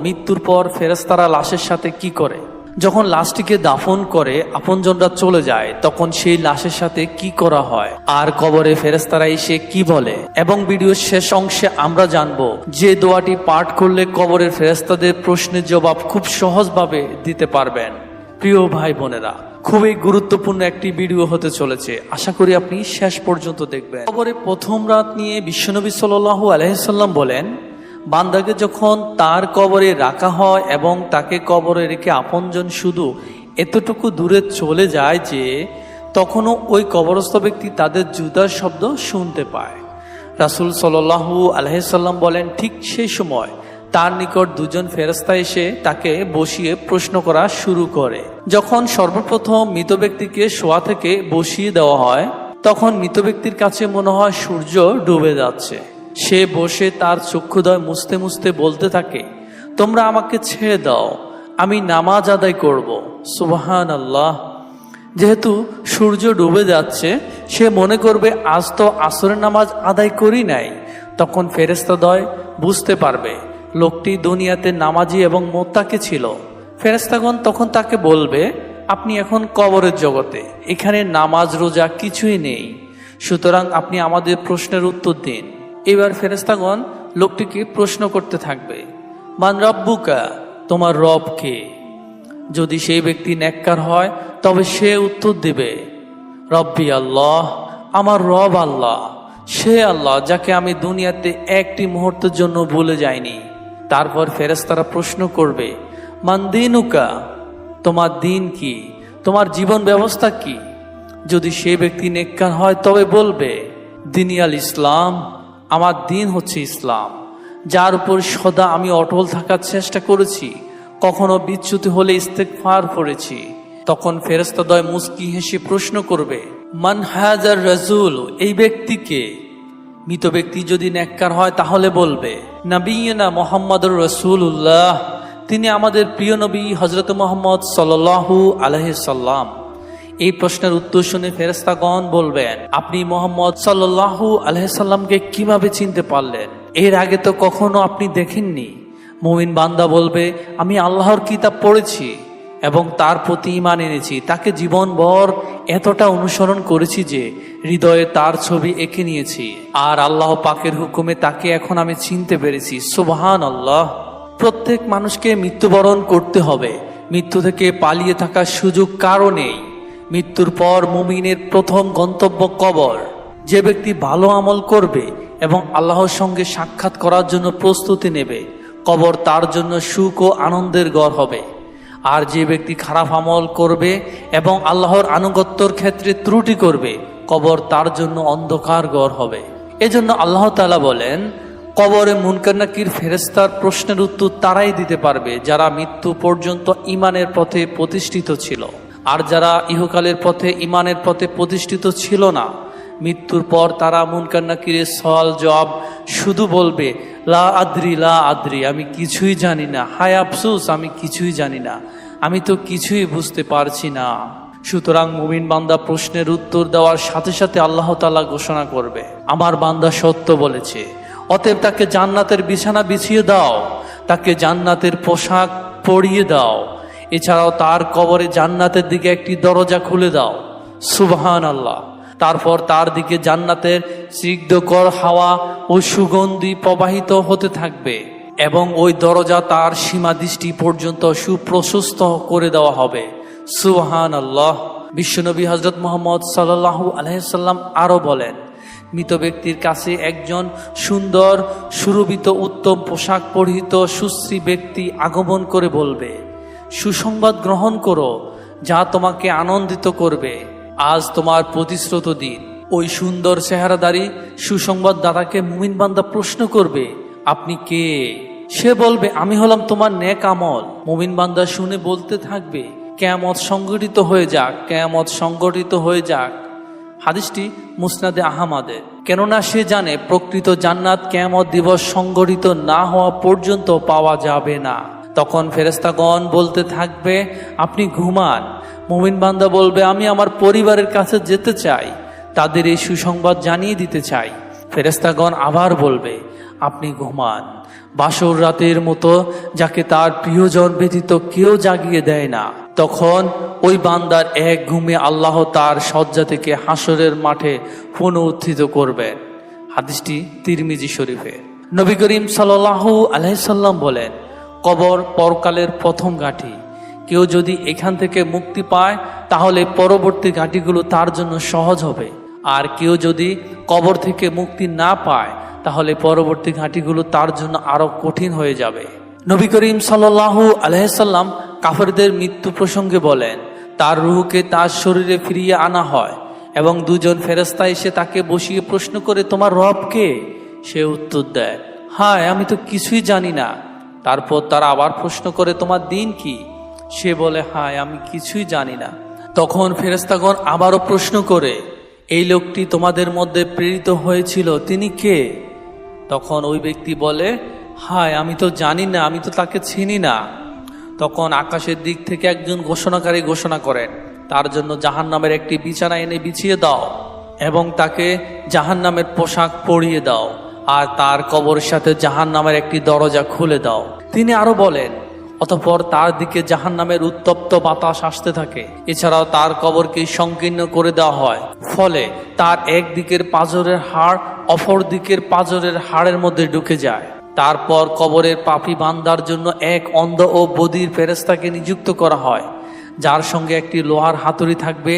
মৃত্যুর পর ফেরেশতারা লাশের সাথে কি করে? যখন লাশটিকে দাফন করে আপনজনরা চলে যায়, তখন সেই লাশের সাথে কি করা হয়, আর কবরে ফেরেশতারা এসে কি বলে, এবং ভিডিওর শেষ অংশে আমরা জানবো যে দোয়াটি পাঠ করলে কবরের ফেরেশতাদের প্রশ্নের জবাব খুব সহজভাবে দিতে পারবেন। প্রিয় ভাই বোনেরা, খুবই গুরুত্বপূর্ণ একটি ভিডিও হতে চলেছে, আশা করি আপনি শেষ পর্যন্ত দেখবেন। কবরে প্রথম রাত নিয়ে বিশ্বনবী সাল্লাল্লাহু আলাইহি সাল্লাম বলেন, বান্দাকে যখন তার কবরে রাখা হয় এবং তাকে কবরে রেখে আপনজন শুধু এতটুকু দূরে চলে যায় যে তখনও ওই কবরস্থ ব্যক্তি তাদের জুতার শব্দ শুনতে পায়। রাসূল সাল্লাল্লাহু আলাইহি সাল্লাম বলেন, ঠিক সেই সময় তার নিকট দুজন ফেরেশতা এসে তাকে বসিয়ে প্রশ্ন করা শুরু করে। যখন সর্বপ্রথম মৃত ব্যক্তিকে শোয়া থেকে বসিয়ে দেওয়া হয়, তখন মৃত ব্যক্তির কাছে মনে হয় সূর্য ডুবে যাচ্ছে। সে বসে তার চক্ষুদয় মুছতে মুছতে বলতে থাকে, তোমরা আমাকে ছেড়ে দাও, আমি নামাজ আদায় করব। সুবহানাল্লাহ। যেহেতু সূর্য ডুবে যাচ্ছে, সে মনে করবে আজ তো আসরের নামাজ আদায় করি নাই। তখন ফেরেশতাদ্বয় বুঝতে পারবে লোকটি দুনিয়াতে নামাজি এবং মোত্তাকি ছিল। ফেরেশতাগণ তখন তাকে বলবে, আপনি এখন কবরের জগতে, এখানে নামাজ রোজা কিছুই নেই, সুতরাং আপনি আমাদের প্রশ্নের উত্তর দিন। এবার ফেরেশতাগণ লোকটিকে প্রশ্ন করতে থাকবে, মান রব্বুকা, তোমার রব কে? যদি সেই ব্যক্তি নেককার হয় তবে সে উত্তর দিবে, রব্বি আল্লাহ, আমার রব আল্লাহ, সে আল্লাহ যাকে আমি দুনিয়াতে একটি মুহূর্তের জন্য ভুলে যাইনি। তারপর ফেরেশতারা প্রশ্ন করবে, মান দীনুকা, তোমার দিন কি, তোমার জীবন ব্যবস্থা কি? যদি সে ব্যক্তি নেককার হয় তবে বলবে, দিনিয়াল ইসলাম, আমার দিন হচ্ছে ইসলাম, যার উপর সদা আমি অটল থাকার চেষ্টা করেছি, কখনো বিচ্যুতি হলে ইস্তেগফার করেছি। তখন ফেরেশতাদ্বয় মুস্কি হেসে প্রশ্ন করবে, মান হাজার রাজুল, এই ব্যক্তিকে? মৃত ব্যক্তি যদি নেককার হয় তাহলে বলবে, নবিয়্যিনা মুহাম্মাদুর রাসূলুল্লাহ, তিনি আমাদের প্রিয় নবী হযরত মুহাম্মদ সাল্লাল্লাহু আলাইহি সাল্লাম। এই প্রশ্নের উত্তর শুনে ফেরেশতাগণ বলবেন, আপনি মুহাম্মদ সাল্লাল্লাহু আলাইহি সাল্লামকে কিভাবে চিনতে পারলেন? এর আগে তো কখনো আপনি দেখেননি। মুমিন বান্দা বলবে, আমি আল্লাহর কিতাব পড়েছি এবং তার প্রতি ঈমান এনেছি, তাকে জীবনভর এতটা অনুসরণ করেছি যে হৃদয়ে তার ছবি এঁকে নিয়েছি, আর আল্লাহ পাকের হুকুমে তাকে এখন আমি চিনতে পেরেছি। সুবহানাল্লাহ। প্রত্যেক মানুষকে মৃত্যুবরণ করতে হবে, মৃত্যু থেকে পালিয়ে থাকার সুযোগ কারও নেই। মৃত্যুর পর মুমিনের প্রথম গন্তব্য কবর। যে ব্যক্তি ভালো আমল করবে এবং আল্লাহর সঙ্গে সাক্ষাৎ করার জন্য প্রস্তুতি নেবে, কবর তার জন্য সুখ ও আনন্দের ঘর হবে। আর যে ব্যক্তি খারাপ আমল করবে এবং আল্লাহর আনুগত্যর ক্ষেত্রে ত্রুটি করবে, কবর তার জন্য অন্ধকার ঘর হবে। এজন্য আল্লাহ তাআলা বলেন, কবরে মুনকার নাকির ফেরেশতার প্রশ্নের উত্তর তারাই দিতে পারবে যারা মৃত্যু পর্যন্ত ঈমানের পথে প্রতিষ্ঠিত ছিল। আর যারা ইহকালের পথে ঈমানের পথে প্রতিষ্ঠিত ছিল না, মৃত্যুর পর তারা মুনকার নাকিরের সওয়াল জবাব শুধু বলবে, লা আদ্রি, লা আদ্রি, আমি কিছুই জানি না, হায় আফসোস, আমি কিছুই জানি না, আমি তো কিছুই বুঝতে পারছি না। সুতরাং মুমিন বান্দা প্রশ্নের উত্তর দেওয়ার সাথে সাথে আল্লাহ তাআলা ঘোষণা করবে, আমার বান্দা সত্য বলেছে, অতএব তাকে জান্নাতের বিছানা বিছিয়ে দাও, তাকে জান্নাতের পোশাক পরিয়ে দাও, এছাড়াও তার কবরে জান্নাতের দিকে একটি দরজা খুলে দাও। সুবহানাল্লাহ। তারপর তার দিকে জান্নাতের স্নিগ্ধকর হাওয়া ও সুগন্ধি প্রবাহিত হতে থাকবে এবং ওই দরজা তার সীমা দৃষ্টি পর্যন্ত সুপ্রশস্ত করে দেওয়া হবে। সুবহানাল্লাহ। বিশ্বনবী হযরত মুহাম্মদ সাল্লাল্লাহু আলাইহি সাল্লাম আরো বলেন, মৃত ব্যক্তির কাছে একজন সুন্দর সুরভিত উত্তম পোশাক পরিহিত সুশ্রী ব্যক্তি আগমন করে বলবে, সুসংবাদ গ্রহণ করো, যা তোমাকে আনন্দিত করবে, আজ তোমার প্রতিশ্রুত দিন। ওই সুন্দর চেহারাদারী সুসংবাদ দাতাকে মুমিন বান্দা প্রশ্ন করবে, আপনি কে? সে বলবে, আমি হলাম তোমার নেক আমল। মুমিন বান্দা শুনে বলতে থাকবে, কিয়ামত সংগঠিত হয়ে যাক, কিয়ামত সংগঠিত হয়ে যাক। হাদিসটি মুসনাদে আহমদের। কেননা সে জানে প্রকৃত জান্নাত কিয়ামত দিবস সংগঠিত না হওয়া পর্যন্ত পাওয়া যাবে না। তখন ফেরেশতাগণ বলতে থাকবে, আপনি ঘুমান। মুমিন বান্দা বলবে, আমি আমার পরিবারের কাছে যেতে চাই, তাদের এই সুসংবাদ জানিয়ে দিতে চাই। ফেরেশতাগণ আবার বলবে, আপনি ঘুমান। বাসর রাতের মতো যাকে তার প্রিয়জন ব্যতীত কেউ জাগিয়ে দেয় না, তখন ওই বান্দার এক ঘুমে আল্লাহ তার শয্যা থেকে হাসরের মাঠে পুনরুত্থিত করবেন। হাদিসটি তিরমিজি শরীফে। নবী করিম সাল্লাল্লাহু আলাইহি সাল্লাম বলেন, কবর পরকালের প্রথম ঘাঁটি। কেউ যদি এখান থেকে মুক্তি পায় তাহলে পরবর্তী ঘাঁটিগুলো তার জন্য সহজ হবে, আর কেউ যদি কবর থেকে মুক্তি না পায় তাহলে পরবর্তী ঘাঁটিগুলো তার জন্য আরো কঠিন হয়ে যাবে। নবী করিম সাল্লাল্লাহু আলাইহি সাল্লাম কাফেরদের মৃত্যু প্রসঙ্গে বলেন, তার রূহকে তার শরীরে ফিরিয়ে আনা হয় এবং দুজন ফেরেশতা এসে তাকে বসিয়ে প্রশ্ন করে, তোমার রব কে? সে উত্তর দেয়, হায় আমি তো কিছুই জানি না। তারপর তারা আবার প্রশ্ন করে, তোমার দিন কি? সে বলে, হায় আমি কিছুই জানি না। তখন ফেরেশতাগণ আবারও প্রশ্ন করে, এই লোকটি তোমাদের মধ্যে প্রেরিত হয়েছিল, তিনি কে? তখন ওই ব্যক্তি বলে, হায় আমি তো জানি না, আমি তো তাকে চিনি না। তখন আকাশের দিক থেকে একজন ঘোষণাকারী ঘোষণা করেন, তার জন্য জাহান্নামের একটি বিছানা এনে বিছিয়ে দাও এবং তাকে জাহান্নামের পোশাক পরিয়ে দাও, আর তার কবরের সাথে জাহান্নামের একটি দরজা খুলে দাও। তিনি আরো বলেন, অতঃপর তার দিকে জাহান্নামের উত্তপ্ত বাতাস আসতে থাকে। এছাড়াও তার কবরকে সংকীর্ণ করে দেওয়া হয়, ফলে তার এক দিকের পাঁজরের হাড় অপর দিকের পাঁজরের হাড়ের মধ্যে ঢুকে যায়। তারপর কবরের পাপী বান্দার জন্য এক অন্ধ ও বধির ফেরেশতাকে নিযুক্ত করা হয়, যার সঙ্গে একটি লোহার হাতুড়ি থাকবে।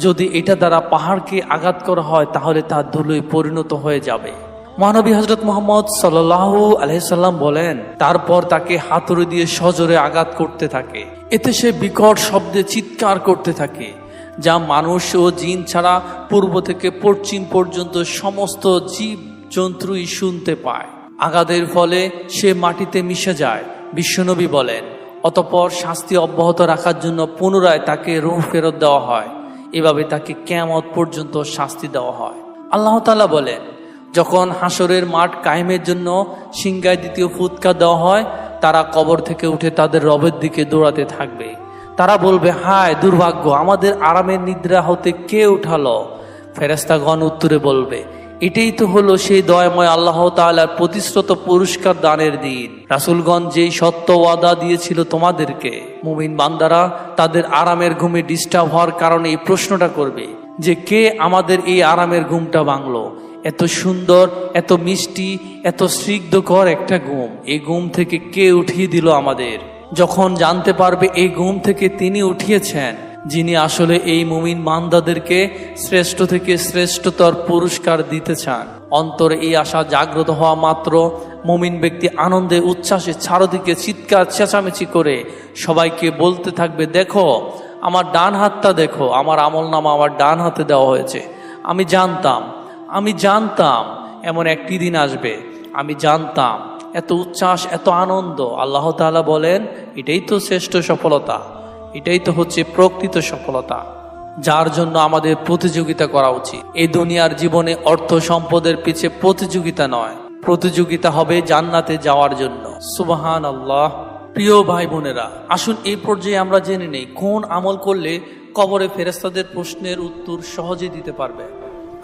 যদি এটা দ্বারা পাহাড়কে আঘাত করা হয় তাহলে তা ধুলোয় পরিণত হয়ে যাবে। মহানবী হযরত মুহাম্মদ সাল্লাল্লাহু আলাইহি সাল্লাম বলেন, তারপর তাকে হাতুড়ি দিয়ে সজোরে আঘাত করতে থাকে। এতে সে বিকট শব্দে চিৎকার করতে থাকে, যা মানুষ ও জিন ছাড়া পূর্ব থেকে পশ্চিম পর্যন্ত সমস্ত জীব জন্তুই শুনতে পায়। আঘাতের ফলে সে মাটিতে মিশে যায়। বিশ্বনবী বলেন, অতঃপর শাস্তি অব্যাহত রাখার জন্য পুনরায় তাকে রূহ ফেরত দেওয়া হয়। এভাবে তাকে কিয়ামত পর্যন্ত শাস্তি দেওয়া হয়। আল্লাহ তাআলা বলেন, যখন হাসরের মাঠ কায়েমের জন্য সিংহায় দ্বিতীয় ফুৎকার দেওয়া হয়, তারা কবর থেকে উঠে তাদের রবের দিকে দৌড়াতে থাকবে। তারা বলবে, হায় দুর্ভাগ্য, আমাদের আরামের নিদ্রা হতে কে উঠালো? ফেরেশতাগণ উত্তরে বলবে, এটাই তো হলো সেই দয়াময় আল্লাহ তাআলার প্রতিশ্রুত পুরস্কার দানের দিন। রাসূলগণ যেই সত্য ওয়াদা দিয়েছিল তোমাদেরকে, মুমিন বান্দারা তাদের আরামের ঘুমে ডিস্টার্ব হওয়ার কারণে এই প্রশ্নটা করবে যে, কে আমাদের এই আরামের ঘুমটা ভাঙলো? এত সুন্দর, এত মিষ্টি, এত স্নিগ্ধকর একটা ঘুম, এই ঘুম থেকে কে উঠিয়ে দিল আমাদের? যখন জানতে পারবে এই ঘুম থেকে তিনি উঠিয়েছেন, যিনি আসলে এই মুমিন বান্দাদেরকে শ্রেষ্ঠ থেকে শ্রেষ্ঠতর পুরস্কার দিতে চান, অন্তরে এই আশা জাগ্রত হওয়া মাত্র মুমিন ব্যক্তি আনন্দে উচ্ছ্বাসে চারদিকে চিৎকার চেঁচামেচি করে সবাইকে বলতে থাকবে, দেখো আমার ডান হাতটা দেখো, আমার আমলনামা আমার ডান হাতে দেওয়া হয়েছে। আমি জানতাম এমন একটি দিন আসবে, আমি জানতাম। এত উচ্ছ্বাস, এত আনন্দ। আল্লাহ তাআলা বলেন, এটাই তো শ্রেষ্ঠ সফলতা, এটাই তো হচ্ছে প্রকৃত সফলতা, যার জন্য আমাদের প্রতিযোগিতা করা উচিত। এই দুনিয়ার জীবনে অর্থ সম্পদের পিছে প্রতিযোগিতা নয়, প্রতিযোগিতা হবে জান্নাতে যাওয়ার জন্য। সুবহানাল্লাহ। প্রিয় ভাই বোনেরা, আসুন এই পর্যায়ে আমরা জেনে নেই কোন আমল করলে কবরে ফেরেশতাদের প্রশ্নের উত্তর সহজে দিতে পারবে।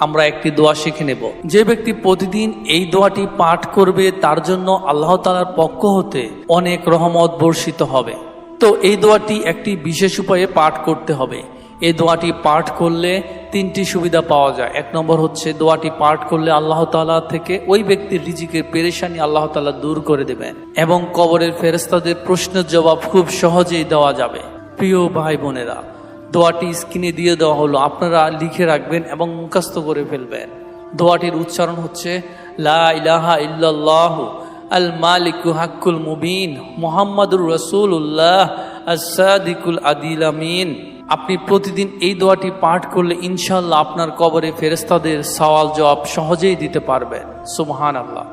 আমরা একটি দোয়া শিখে নেব। যে ব্যক্তি প্রতিদিন এই দোয়াটি পাঠ করবে তার জন্য আল্লাহ তাআলার পক্ষ হতে অনেক রহমত বর্ষিত হবে। তো এই দোয়াটি একটি বিশেষ উপায়ে পাঠ করতে হবে। এই দোয়াটি পাঠ করলে তিনটি সুবিধা পাওয়া যায়। এক নম্বর হচ্ছে, দোয়াটি পাঠ করলে আল্লাহ তাআলা থেকে ওই ব্যক্তির রিজিকের পেরেশানি আল্লাহ তাআলা দূর করে দেবেন এবং কবরের ফেরেশতাদের প্রশ্নের জবাব খুব সহজেই দেওয়া যাবে। প্রিয় ভাই বোনেরা, দোয়াটি স্ক্রিনে দিয়ে দেওয়া হলো, আপনারা লিখে রাখবেন এবং মুখস্থ করে ফেলবেন। দোয়াটির উচ্চারণ হচ্ছে, লা ইলাহা ইল্লাল্লাহু আল মালিকু হাক্কুল মুবিন মুহাম্মাদুর রাসূলুল্লাহ আস-সাদিকুল আদিল আমিন। আপনি প্রতিদিন এই দোয়াটি পাঠ করলে ইনশাআল্লাহ আপনার কবরে ফেরেশতাদের সওয়াল জবাব সহজেই দিতে পারবেন। সুবহানাল্লাহ।